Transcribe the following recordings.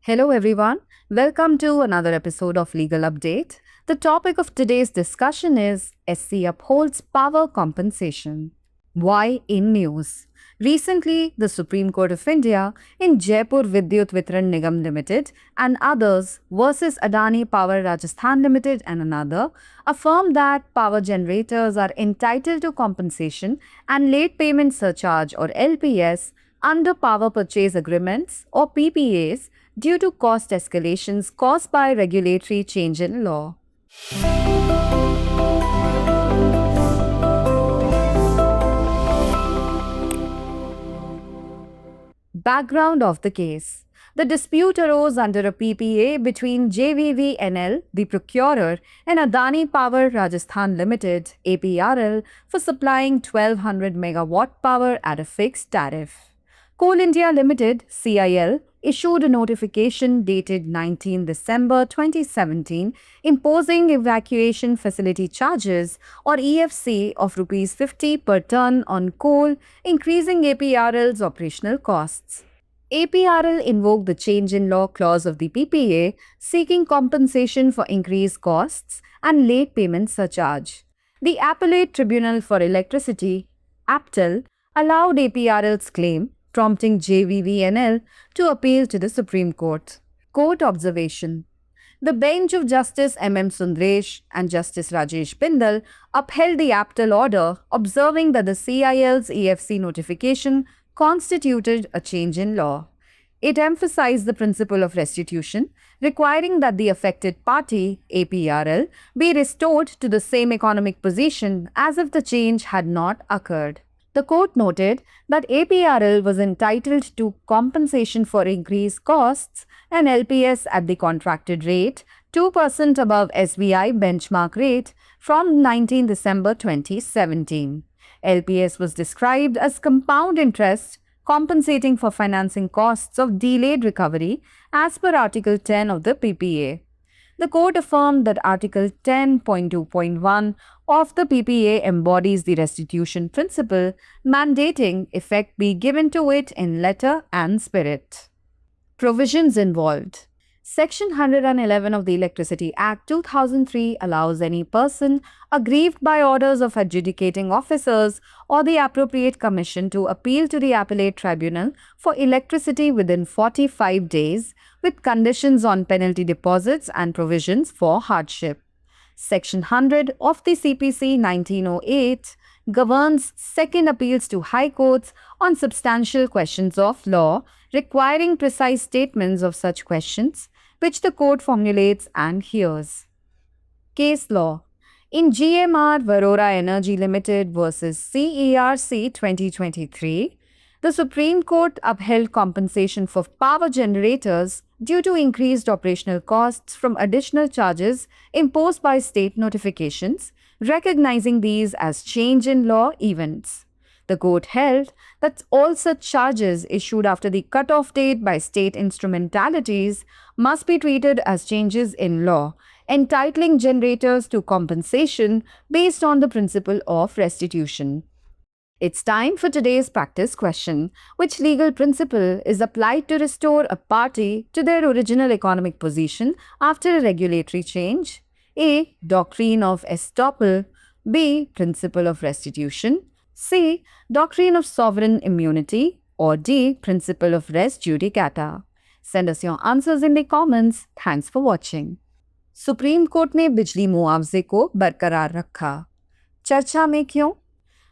Hello, everyone. Welcome to another episode of Legal Update. The topic of today's discussion is SC upholds power compensation. Why in news? Recently, the Supreme Court of India in Jaipur Vidyut Vitran Nigam Limited and others versus Adani Power Rajasthan Limited and another affirmed that power generators are entitled to compensation and late payment surcharge or LPS under power purchase agreements or PPAs due to cost escalations caused by regulatory change in law. Background of the case. The dispute arose under a PPA between JVVNL, the procurer, and Adani Power Rajasthan Limited, APRL, for supplying 1200 megawatt power at a fixed tariff. Coal India Limited, CIL, issued a notification dated 19 December 2017 imposing evacuation facility charges or EFC of Rs 50 per ton on coal, increasing APRL's operational costs. APRL invoked the change in law clause of the PPA, seeking compensation for increased costs and late payment surcharge. The Appellate Tribunal for Electricity, APTEL, allowed APRL's claim, prompting JVVNL to appeal to the Supreme Court. Court observation. The bench of Justice M.M. Sundaresh and Justice Rajesh Bindal upheld the APTEL order, observing that the CIL's EFC notification constituted a change in law. It emphasized the principle of restitution, requiring that the affected party, APRL, be restored to the same economic position as if the change had not occurred. The court noted that APRL was entitled to compensation for increased costs and LPS at the contracted rate, 2% above SBI benchmark rate from 19 December 2017. LPS was described as compound interest, compensating for financing costs of delayed recovery as per Article 10 of the PPA. The court affirmed that Article 10.2.1 of the PPA embodies the restitution principle, mandating effect be given to it in letter and spirit. Provisions involved. Section 111 of the Electricity Act 2003 allows any person aggrieved by orders of adjudicating officers or the appropriate commission to appeal to the appellate tribunal for electricity within 45 days with conditions on penalty deposits and provisions for hardship. Section 100 of the CPC 1908 governs second appeals to high courts on substantial questions of law, requiring precise statements of such questions, which the court formulates and hears. Case law. In GMR Varora Energy Limited versus CERC 2023, the Supreme Court upheld compensation for power generators due to increased operational costs from additional charges imposed by state notifications, recognizing these as change in law events. The court held that all such charges issued after the cutoff date by state instrumentalities must be treated as changes in law, entitling generators to compensation based on the principle of restitution. It's time for today's practice question. Which legal principle is applied to restore a party to their original economic position after a regulatory change? A. Doctrine of estoppel. B. Principle of restitution. C. Doctrine of sovereign immunity. Or D. Principle of res judicata. Send us your answers in the comments. Thanks for watching. Supreme court ने बिजली मुआवजे को बरकरार रखा। चर्चा में क्यों?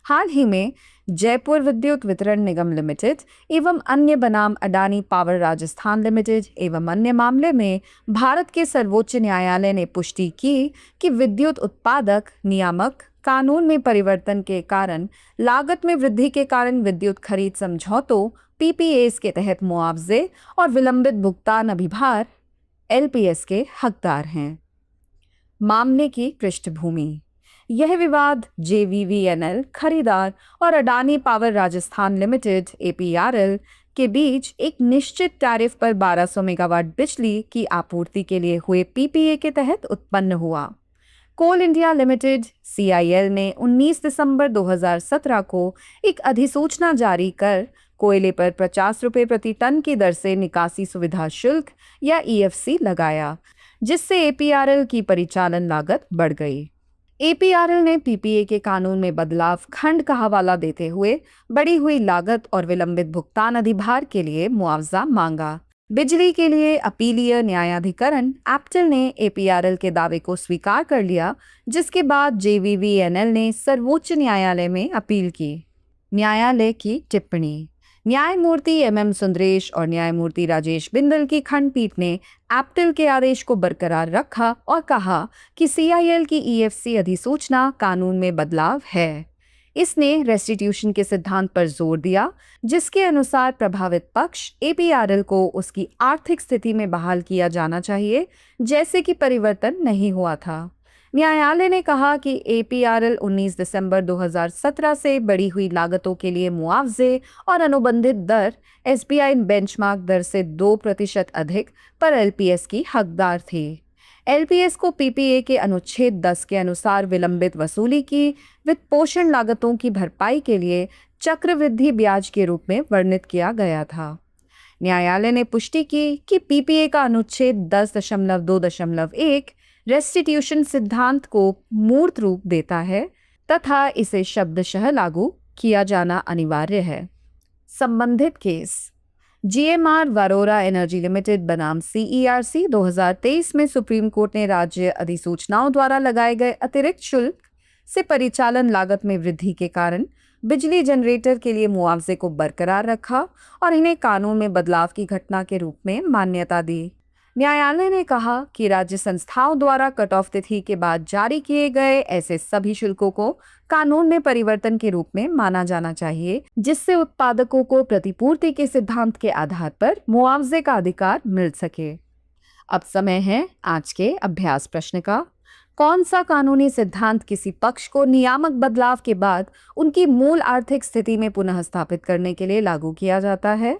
हाल ही में जयपुर विद्युत वितरण निगम लिमिटेड एवं अन्य बनाम अडानी पावर राजस्थान लिमिटेड एवं अन्य मामले में भारत के सर्वोच्च न्यायालय ने पुष्टि की कि विद्युत उत्पादक नियामक कानून में परिवर्तन के कारण लागत में वृद्धि के कारण विद्युत खरीद समझौतों PPAs के तहत मुआवजे और विलंबित भुगतान अभिभार LPS के हकदार हैं। मामले की पृष्ठभूमि। यह विवाद JVVNL खरीदार और Adani power Rajasthan limited APRL के बीच एक निश्चित टैरिफ पर 1200 मेगावाट बिजली की आपूर्ति के लिए हुए PPA के तहत उत्पन्न हुआ। कोल इंडिया लिमिटेड CIL ने 19 दिसंबर 2017 को एक अधिसूचना जारी कर कोयले पर 50 रुपये प्रति टन की दर से निकासी सुविधा शुल्क या ईएफसी लगाया, जिससे एपीआरएल की परिचालन लागत बढ़ गई। एपीआरएल ने पीपीए के कानून में बदलाव खंड का हवाला देते हुए बढ़ी हुई लागत और विलंबित भुगतान अधिभार के लिए मुआवजा मांगा। बिजली के लिए अपीलीय न्यायाधिकरण एप्टल ने एपीआरएल के दावे को स्वीकार कर लिया, जिसके बाद जेवीवीएनएल ने सर्वोच्च न्यायालय में अपील की। न्यायालय की टिप्पणी। न्यायमूर्ति एमएम सुंदरेश और न्यायमूर्ति राजेश बिंदल की खंडपीठ ने एप्टल के आदेश को बरकरार रखा और कहा कि सीआईएल की ईएफसी अधिसूचना कानून में बदलाव है। इसने रेस्टिट्यूशन के सिद्धांत पर जोर दिया, जिसके अनुसार प्रभावित पक्ष एपीआरएल को उसकी आर्थिक स्थिति में बहाल किया जाना चाहिए, जैसे कि परिवर्तन नहीं हुआ था। न्यायालय ने कहा कि एपीआरएल 19 दिसंबर 2017 से बढ़ी हुई लागतों के लिए मुआवजे और अनुबंधित दर एसबीआई बेंचमार्क दर से 2% अधिक पर एलपीएस की हकदार थी। एलपीएस को पीपीए के अनुच्छेद 10 के अनुसार विलंबित वसूली की वित्त पोषण लागतों की भरपाई के लिए चक्रवृद्धि ब्याज के रूप में वर्णित किया गया था। न्यायालय ने पुष्टि की कि पीपीए का अनुच्छेद 10.2.1 रेस्टिट्यूशन सिद्धांत को मूर्त रूप देता है तथा इसे शब्दशः लागू किया जाना अनिवार्य है। संबंधित केस। जीएमआर वारोरा एनर्जी लिमिटेड बनाम सीईआरसी 2023 में सुप्रीम कोर्ट ने राज्य अधिसूचनाओं द्वारा लगाए गए अतिरिक्त शुल्क से परिचालन लागत में वृद्धि के कारण बिजली जनरेटर के लिए मुआवजे को बरकरार रखा और इन्हें कानून में बदलाव की घटना के रूप में मान्यता दी। न्यायालय ने कहा कि राज्य संस्थाओं द्वारा कट ऑफ तिथि के बाद जारी किए गए ऐसे सभी शुल्कों को कानून में परिवर्तन के रूप में माना जाना चाहिए, जिससे उत्पादकों को प्रतिपूर्ति के सिद्धांत के आधार पर मुआवजे का अधिकार मिल सके। अब समय है आज के अभ्यास प्रश्न का। कौन सा कानूनी सिद्धांत किसी पक्ष को नियामक बदलाव के बाद उनकी मूल आर्थिक स्थिति में पुनः स्थापित करने के लिए लागू किया जाता है?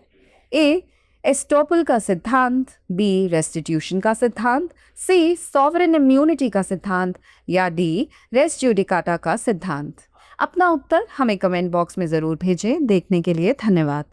ए. एस्टॉपल का सिद्धांत, बी. रेस्टिट्यूशन का सिद्धांत, सी. सॉवरेन इम्यूनिटी का सिद्धांत या डी. रेस जुडिकाटा का सिद्धांत। अपना उत्तर हमें कमेंट बॉक्स में जरूर भेजें। देखने के लिए धन्यवाद।